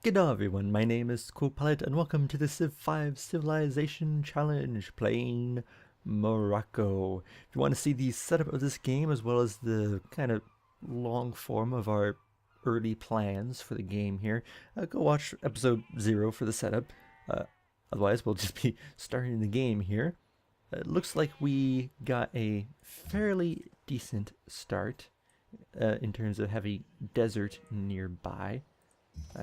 G'day everyone, my name is Coolpilot and welcome to the Civ 5 Civilization Challenge playing Morocco. If you want to see the setup of this game as well as the kind of long form of our early plans for the game here, go watch episode 0 for the setup. Otherwise we'll just be starting the game here. It looks like we got a fairly decent start in terms of having desert nearby.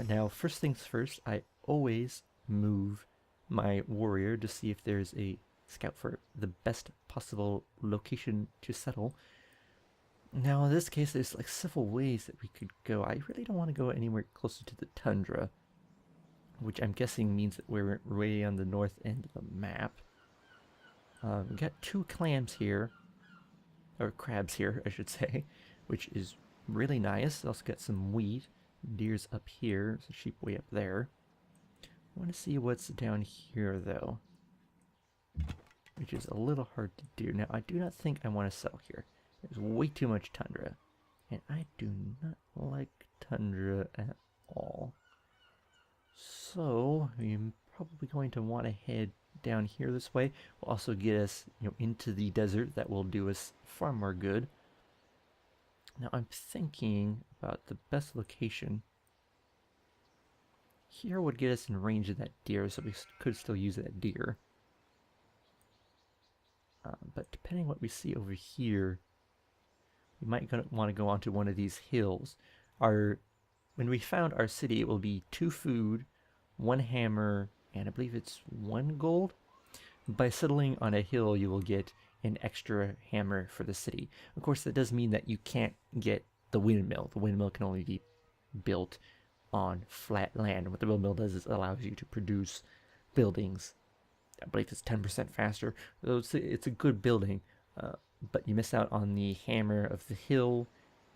Now, first things first, I always move my warrior to see if there's a scout for the best possible location to settle. Now, in this case, there's like several ways that we could go. I really don't want to go anywhere closer to the tundra, which I'm guessing means that we're way on the north end of the map. We got 2 clams here, or crabs here, I should say, which is really nice. Also got some wheat. Deer's up here, there's a sheep way up there. I want to see what's down here though, which is a little hard to do. Now I do not think I want to settle here. There's way too much tundra, and I do not like tundra at all. So I'm probably going to want to head down here this way. Will also get us, into the desert. That will do us far more good. Now I'm thinking about the best location. Here would get us in range of that deer, so we could still use that deer. But depending on what we see over here, we might want to go onto one of these hills. When we found our city, it will be 2 food, 1 hammer, and I believe it's 1 gold. By settling on a hill, you will get an extra hammer for the city. Of course, that does mean that you can't get the windmill. The windmill can only be built on flat land. And what the windmill does is it allows you to produce buildings. I believe it's 10% faster. So it's a good building, but you miss out on the hammer of the hill,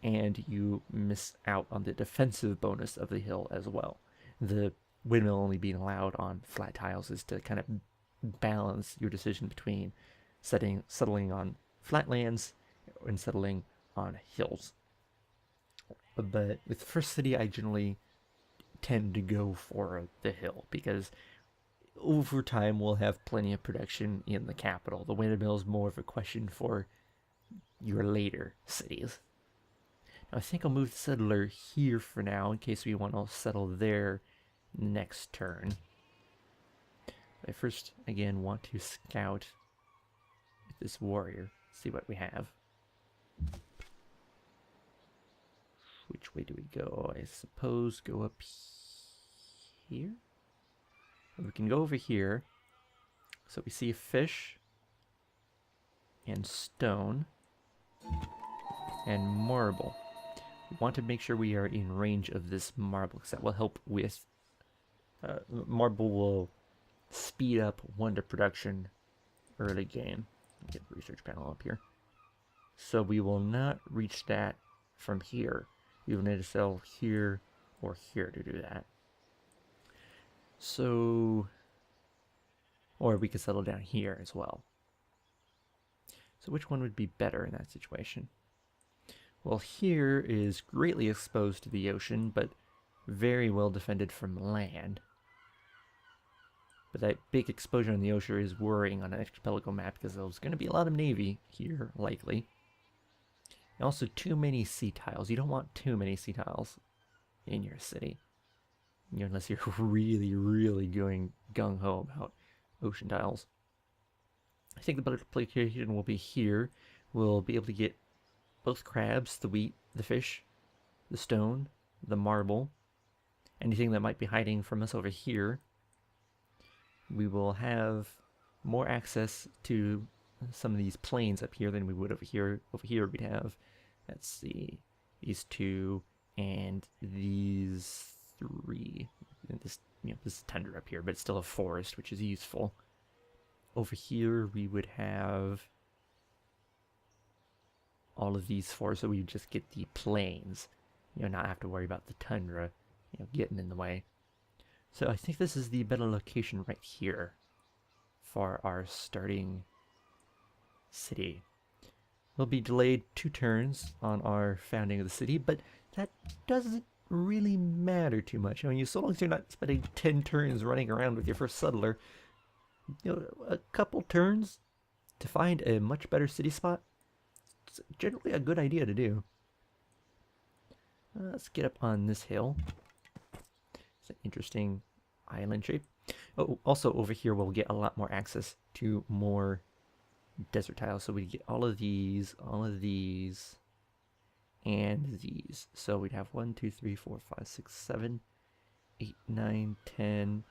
and you miss out on the defensive bonus of the hill as well. The windmill only being allowed on flat tiles is to kind of balance your decision between settling on flatlands and settling on hills. But with the first city, I generally tend to go for the hill because over time we'll have plenty of production in the capital. The windmill is more of a question for your later cities. Now I think I'll move the settler here for now in case we want to settle there next turn. But I first, again, want to scout this warrior, see what we have. Which way do we go? I suppose go up here? We can go over here. So we see a fish and stone and marble. We want to make sure we are in range of this marble because that will help with marble will speed up wonder production early game. Get the research panel up here. So we will not reach that from here. We will need to settle here or here to do that. So, or we could settle down here as well. So which one would be better in that situation? Well, here is greatly exposed to the ocean, but very well defended from land. But that big exposure on the ocean is worrying on an archipelago map because there's going to be a lot of navy here, likely. And also too many sea tiles. You don't want too many sea tiles in your city. Unless you're really, really going gung-ho about ocean tiles. I think the better location will be here. We'll be able to get both crabs, the wheat, the fish, the stone, the marble, anything that might be hiding from us over here. We will have more access to some of these plains up here than we would over here. Over here we'd have, let's see, these 2 and these 3. And this is tundra up here, but it's still a forest, which is useful. Over here we would have all of these forests, so we would just get the plains. Not have to worry about the tundra, getting in the way. So I think this is the better location right here for our starting city. We'll be delayed 2 turns on our founding of the city, but that doesn't really matter too much. I mean, so long as you're not spending 10 turns running around with your first settler, a couple turns to find a much better city spot, it's generally a good idea to do. Let's get up on this hill. It's an interesting island shape. Oh, also over here we'll get a lot more access to more desert tiles. So we get all of these, and these. So we'd have 1, 2, 3, 4, 5, 6, 7, 8, 9, 10,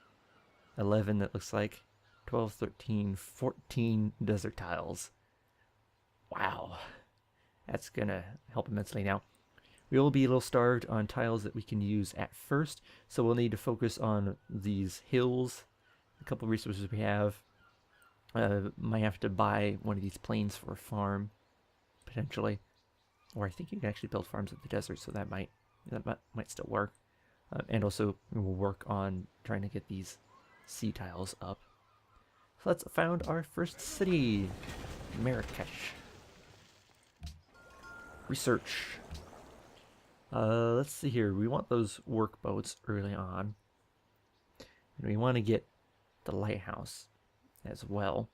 11, that looks like 12, 13, 14 desert tiles. Wow. That's gonna help immensely. Now, we will be a little starved on tiles that we can use at first, so we'll need to focus on these hills, a couple resources we have. Might have to buy one of these plains for a farm, potentially. Or I think you can actually build farms in the desert, so that might still work. And also, we'll work on trying to get these sea tiles up. So let's found our first city, Marrakesh. Research. Let's see here. We want those work boats early on. And we want to get the lighthouse as well.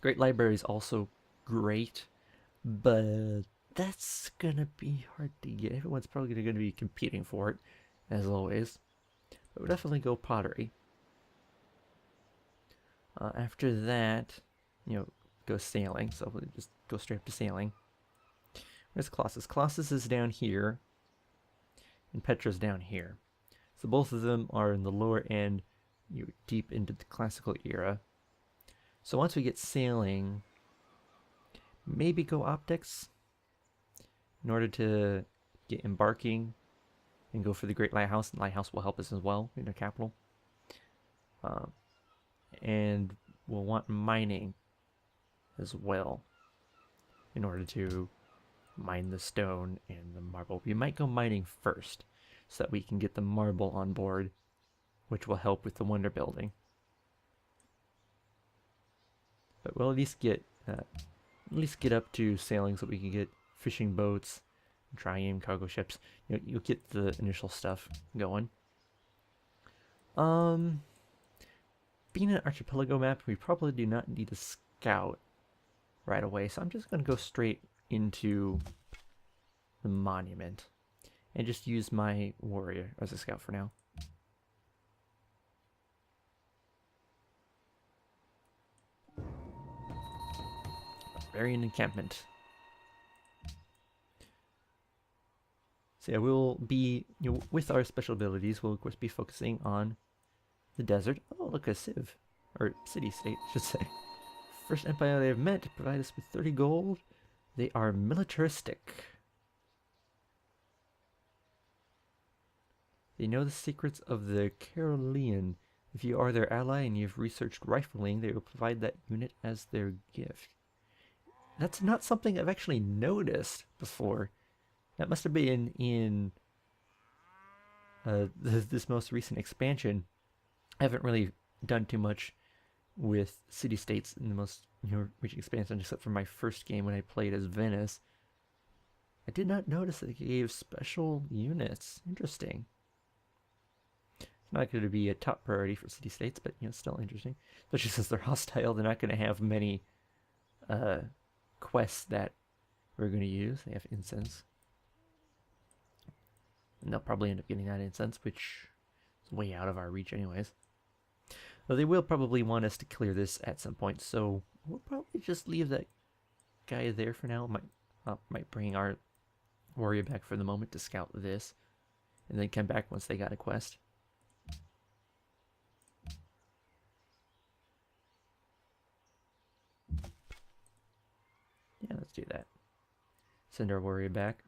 Great Library is also great, but that's gonna be hard to get. Everyone's probably gonna be competing for it, as always. But we'll definitely go pottery. After that, go sailing. So we'll just go straight up to sailing. Where's Colossus? Colossus is down here, and Petra's down here. So both of them are in the lower end, deep into the classical era. So once we get sailing, maybe go optics in order to get embarking and go for the Great Lighthouse. And Lighthouse will help us as well in the capital. And we'll want mining as well in order to mine the stone and the marble. We might go mining first so that we can get the marble on board, which will help with the wonder building. But we'll at least get up to sailing so we can get fishing boats, triune cargo ships. You'll get the initial stuff going. Being an archipelago map, we probably do not need a scout right away, so I'm just going to go straight into the monument and just use my warrior as a scout for now. Barbarian encampment. So yeah, we'll be, with our special abilities, we'll of course be focusing on the desert. Oh, look, a civ, or city-state, I should say. First empire they have met to provide us with 30 gold. They are militaristic. They know the secrets of the Carolean. If you are their ally and you've researched rifling, they will provide that unit as their gift. That's not something I've actually noticed before. That must have been in this most recent expansion. I haven't really done too much with city-states in the most recent expansion, except for my first game when I played as Venice. I did not notice that they gave special units. Interesting. It's not going to be a top priority for city-states, but still interesting. Especially since they're hostile, they're not going to have many quests that we're going to use. They have incense. And they'll probably end up getting that incense, which is way out of our reach anyways. Though they will probably want us to clear this at some point, so we'll probably just leave that guy there for now. Might bring our warrior back for the moment to scout this, and then come back once they got a quest. Yeah, let's do that. Send our warrior back.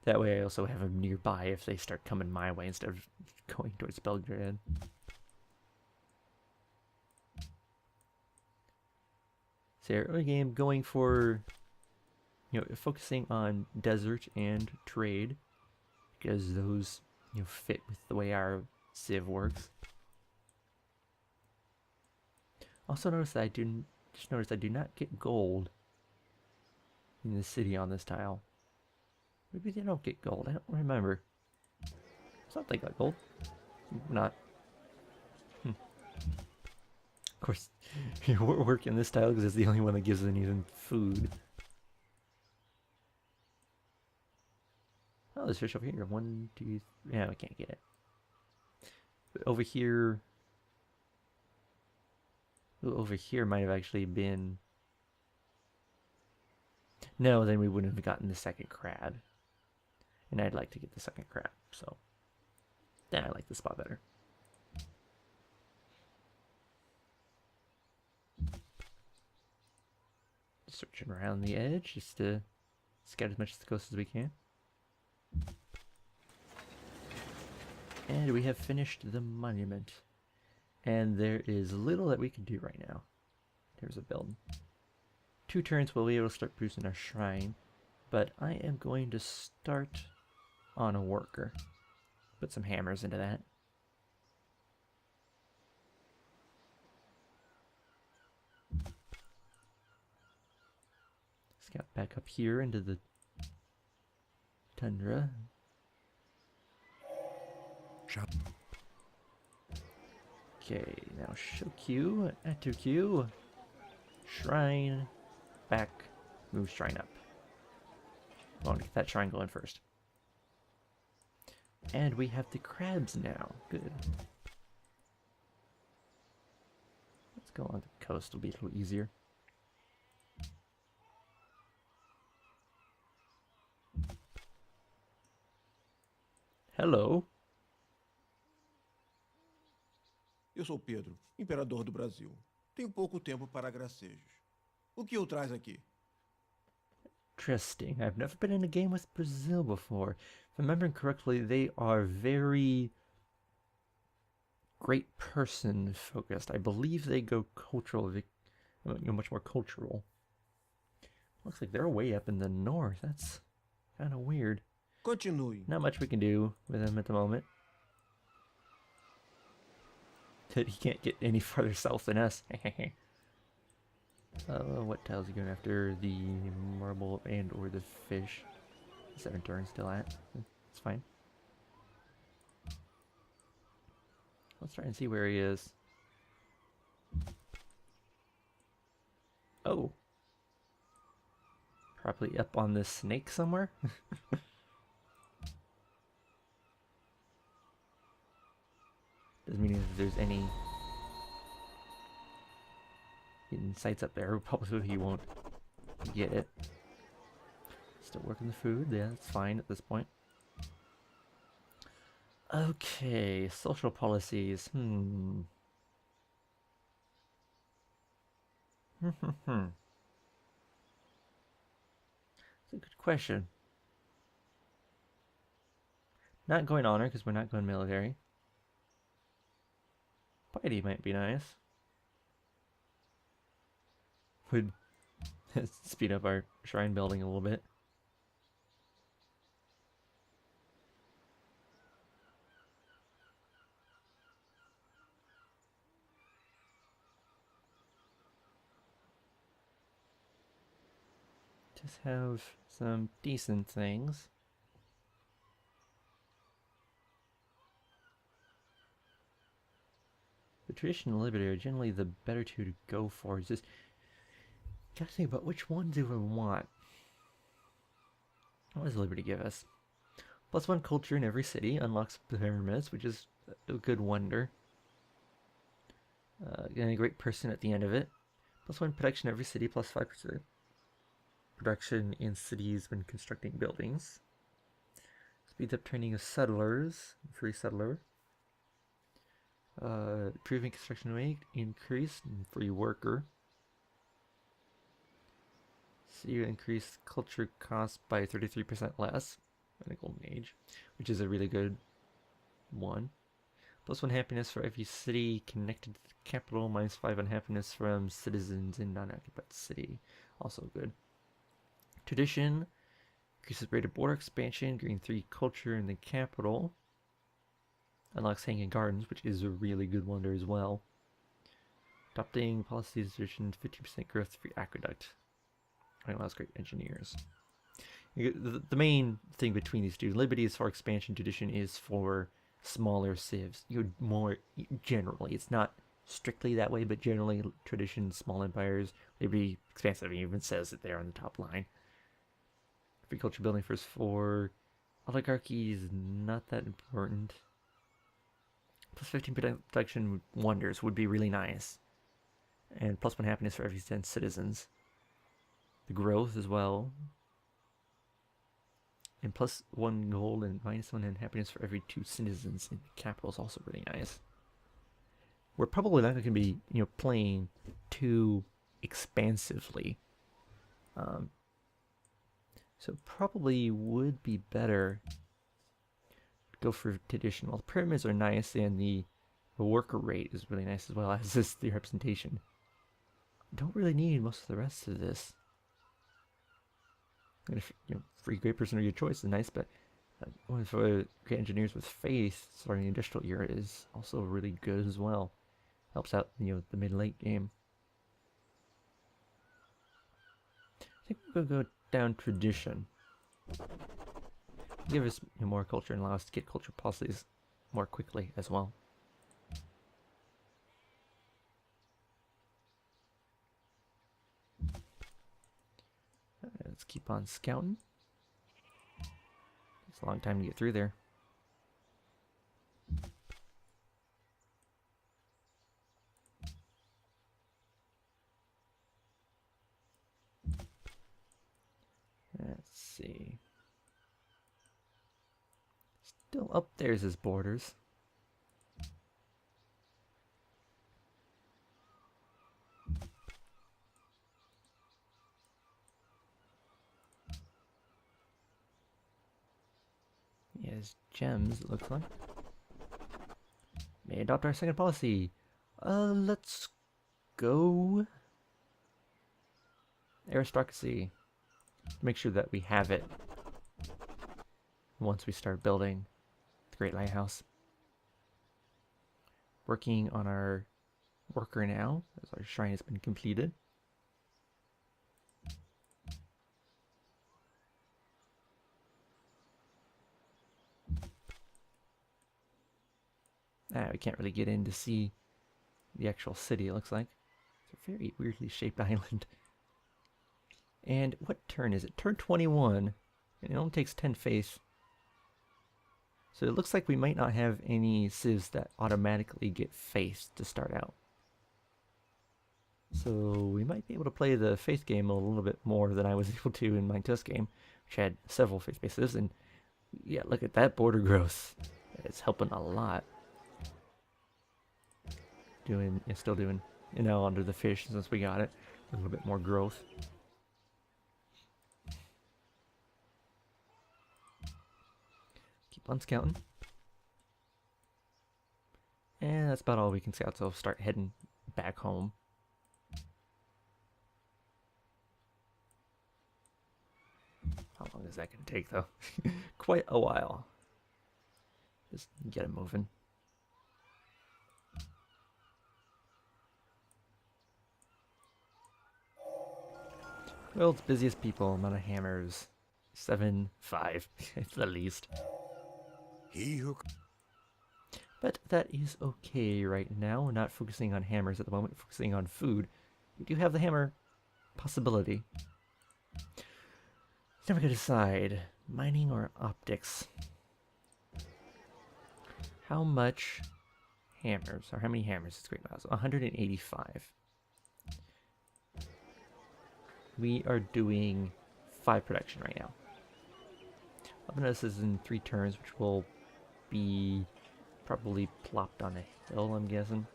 That way I also have him nearby if they start coming my way instead of going towards Belgrade. So early game going for, focusing on desert and trade, because those, fit with the way our civ works. Also notice that I do not get gold in the city on this tile. Maybe they don't get gold. I don't remember. Something like gold. Not. Of course, we're working this tile because it's the only one that gives anything food. Oh, there's fish over here. 1, 2, 3. Yeah, we can't get it. But over here. Ooh, over here might have actually been. No, then we wouldn't have gotten the second crab. And I'd like to get the second crab, so. Then I like the spot better. Searching around the edge just to scout as much of the coast as we can. And we have finished the monument. And there is little that we can do right now in terms of building. 2 turns we'll be able to start producing our shrine. But I am going to start on a worker. Put some hammers into that. Scout back up here into the tundra. Okay, now show Q, add to Q, shrine, back, move shrine up. I want to get that shrine going first. And we have the crabs now. Good. Let's go on the coast, it'll be a little easier. Hello. Eu sou Pedro, imperador do Brasil. Tenho pouco tempo para gracejos. O que o traz aqui? Interesting. I've never been in a game with Brazil before. If I'm remembering correctly, they are very great person focused. I believe they go cultural, much more cultural. Looks like they're way up in the north. That's kind of weird. Continue. Not much we can do with them at the moment. He can't get any farther south than us. What tiles are you going after? The marble and or the fish. 7 turns still at. It's fine. Let's try and see where he is. Oh. Probably up on this snake somewhere? Doesn't mean that there's any hidden sights up there. Probably he won't get it. Still working the food. Yeah, that's fine at this point. Okay, social policies. That's a good question. Not going honor because we're not going military. Piety might be nice. Would speed up our shrine building a little bit. Just have some decent things. The traditional liberty are generally the better two to go for. It's just gotta think about which one do we want. What does liberty give us? +1 culture in every city, unlocks pyramids, which is a good wonder. Getting a great person at the end of it. +1 production in every city, +5% production in cities when constructing buildings. Speeds up training of settlers, free settler. Improving construction rate, increase, and free worker. So you increase culture cost by 33% less in the golden age, which is a really good one. +1 happiness for every city connected to the capital, -5 unhappiness from citizens in non-occupied city. Also good. Tradition increases rate of border expansion, gain 3 culture in the capital. Unlocks hanging gardens, which is a really good wonder as well. Adopting policies tradition 50% growth for aqueduct. Allows great engineers. The main thing between these two, liberty is for expansion, tradition is for smaller civs. More generally, it's not strictly that way, but generally, tradition, small empires, they'd be expansive. It even says it there on the top line. Free culture building first 4. Oligarchy is not that important. Plus 15 production wonders would be really nice. And plus 1 happiness for every 10 citizens. The growth as well. And plus 1 gold and minus 1 in happiness for every 2 citizens in the capital is also really nice. We're probably not going to be, playing too expansively. So probably would be better go for traditional. The pyramids are nice, and the worker rate is really nice as well, as is the representation. Don't really need most of the rest of this. And if, free great person of your choice is nice, but for great engineers with faith, starting the industrial era is also really good as well. Helps out, the mid-late game. I think we're gonna go down tradition. Give us more culture and allow us to get culture policies more quickly as well. Let's keep on scouting. It's a long time to get through there. Let's see. Still up there's his borders. He has gems, it looks like. May adopt our second policy. Let's go aristocracy. Make sure that we have it once we start building the Great Lighthouse. Working on our worker now, as our shrine has been completed. We can't really get in to see the actual city, it looks like. It's a very weirdly shaped island. And what turn is it? Turn 21. And it only takes 10 faith. So it looks like we might not have any civs that automatically get faith to start out. So we might be able to play the faith game a little bit more than I was able to in my test game, which had several faith bases. And yeah, look at that border growth. It's helping a lot. Still doing, under the fish since we got it. A little bit more growth. Keep on scouting. And that's about all we can scout, so start heading back home. How long is that going to take, though? Quite a while. Just get it moving. World's busiest people, amount of hammers. 7, 5, at the least. But that is okay right now. We're not focusing on hammers at the moment, focusing on food. We do have the hammer possibility. Then we're going to decide, mining or optics. How much hammers, or how many hammers is Great Mouse? 185. We are doing 5 production right now. 11 of this is in 3 turns, which will be probably plopped on a hill, I'm guessing.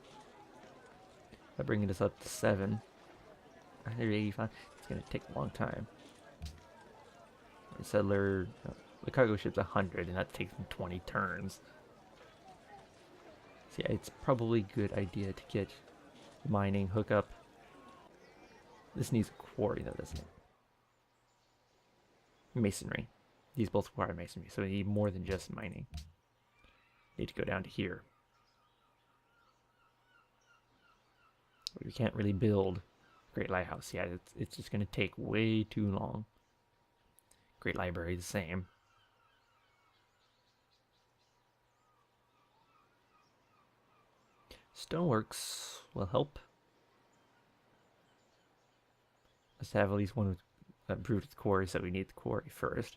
By bringing this up to 7. 185. It's going to take a long time. The settler, the cargo ship's 100, and that takes them 20 turns. So yeah, it's probably a good idea to get mining hookup. This needs a quarry, though, doesn't it? Masonry. These both require masonry, so we need more than just mining. Need to go down to here. We can't really build Great Lighthouse. Yeah, it's just going to take way too long. Great Library, the same. Stoneworks will help. Let's have at least one with improved quarry, so we need the quarry first.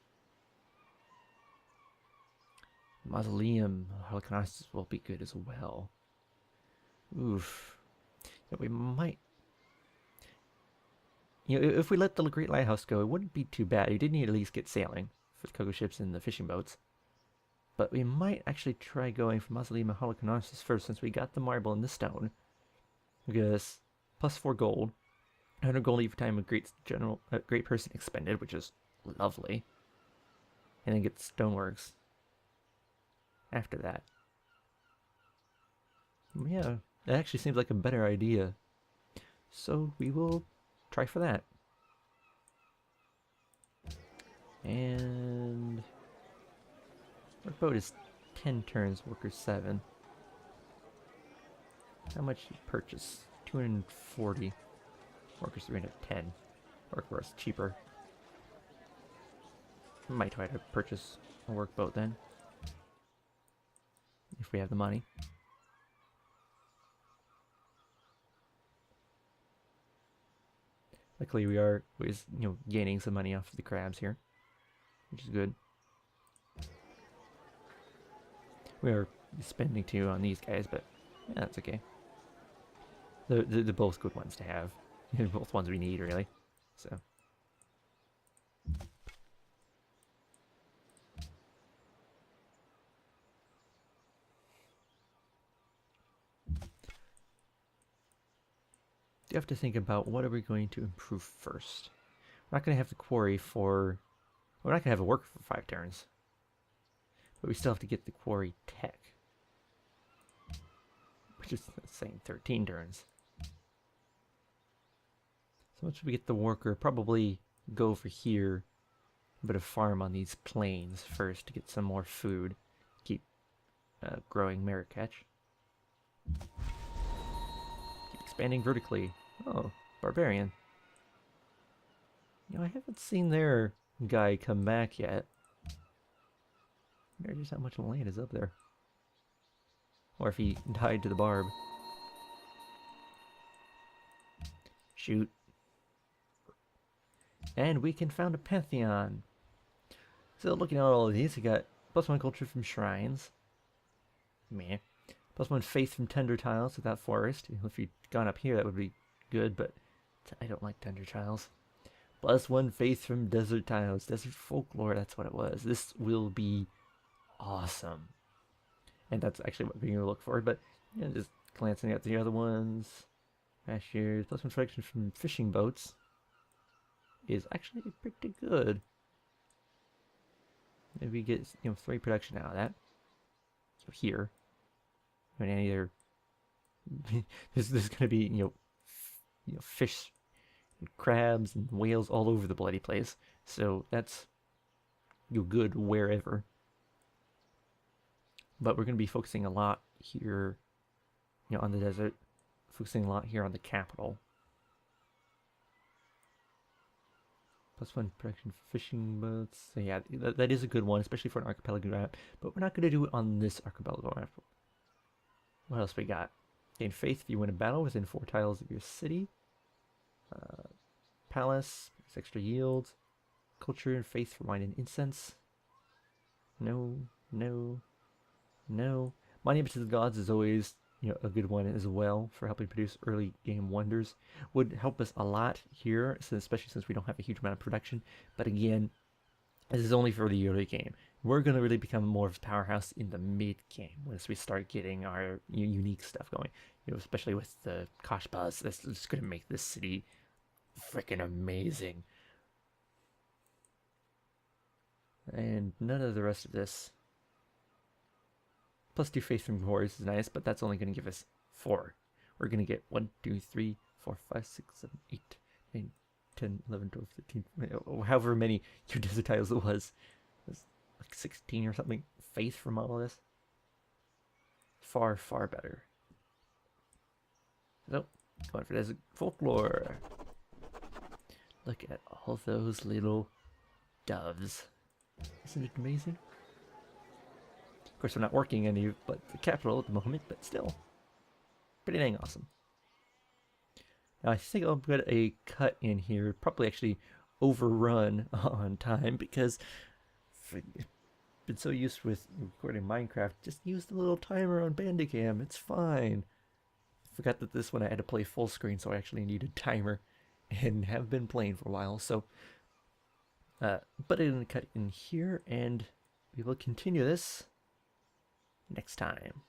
Mausoleum Holocaust will be good as well. Oof. Yeah, we might. If we let the Great Lighthouse go, it wouldn't be too bad. You did need to at least get sailing for the cargo ships and the fishing boats. But we might actually try going for Mausoleum and Holocaust first, since we got the marble and the stone. Because plus 4 gold, 100 gold each time a great person expended, which is lovely. And then get stoneworks after that. Yeah, that actually seems like a better idea. So we will try for that. And our boat is 10 turns, worker 7. How much did you purchase? 240. Workers 310. Workforce cheaper. Might try to purchase a workboat then, if we have the money. Luckily, we are gaining some money off of the crabs here, which is good. We are spending too on these guys, but yeah, that's okay. They're both good ones to have. They're both ones we need, really. So. You have to think about what are we going to improve first. We're not going to have the quarry for... We're not going to have a work for 5 turns. But we still have to get the quarry tech. Which is saying 13 turns. So once we get the worker, probably go over here. A bit of farm on these plains first to get some more food. Keep growing merit catch. Keep expanding vertically. Oh, barbarian. I haven't seen their guy come back yet. I wonder just how much land is up there. Or if he died to the barb. Shoot. And we can found a pantheon. So looking at all of these, we got +1 culture from shrines. Meh. +1 faith from tender tiles without forest. If you'd gone up here, that would be good, but I don't like tender tiles. +1 faith from desert tiles. Desert folklore, that's what it was. This will be awesome. And that's actually what we're going to look for, but just glancing at the other ones. Pastures, +1 production from fishing boats is actually pretty good. Maybe get 3 production out of that. So here. And either there's going to be fish and crabs and whales all over the bloody place. So that's good wherever. But we're going to be focusing a lot here, on the desert. Focusing a lot here on the capital. +1 production for fishing boats. So yeah, that is a good one, especially for an archipelago map. But we're not going to do it on this archipelago map. What else we got? Gain faith if you win a battle within 4 tiles of your city. Palace, extra yield. Culture and faith for wine and incense. No. Monument to the Gods is always a good one as well for helping produce early game wonders. Would help us a lot here, especially since we don't have a huge amount of production. But again, this is only for the early game. We're going to really become more of a powerhouse in the mid game once we start getting our unique stuff going. Especially with the Kosh Buzz. This is going to make this city freaking amazing. And none of the rest of this. +2 faith from Horus is nice, but that's only going to give us 4. We're going to get 1, 2, 3, 4, 5, 6, 7, 8, 9, 10, 11, 12, 13, however many desert tiles it was. It was like 16 or something. Faith from all of this. Far, far better. So, going for desert folklore. Look at all those little doves. Isn't it amazing? Of course, we're not working any but the capital at the moment, but still. Pretty dang awesome. Now I think I'll put a cut in here, probably actually overrun on time because I've been so used with recording Minecraft. Just use the little timer on Bandicam. It's fine. Forgot that this one I had to play full screen, so I actually needed timer, and have been playing for a while. So, but I'm gonna cut in here, and we will continue this next time.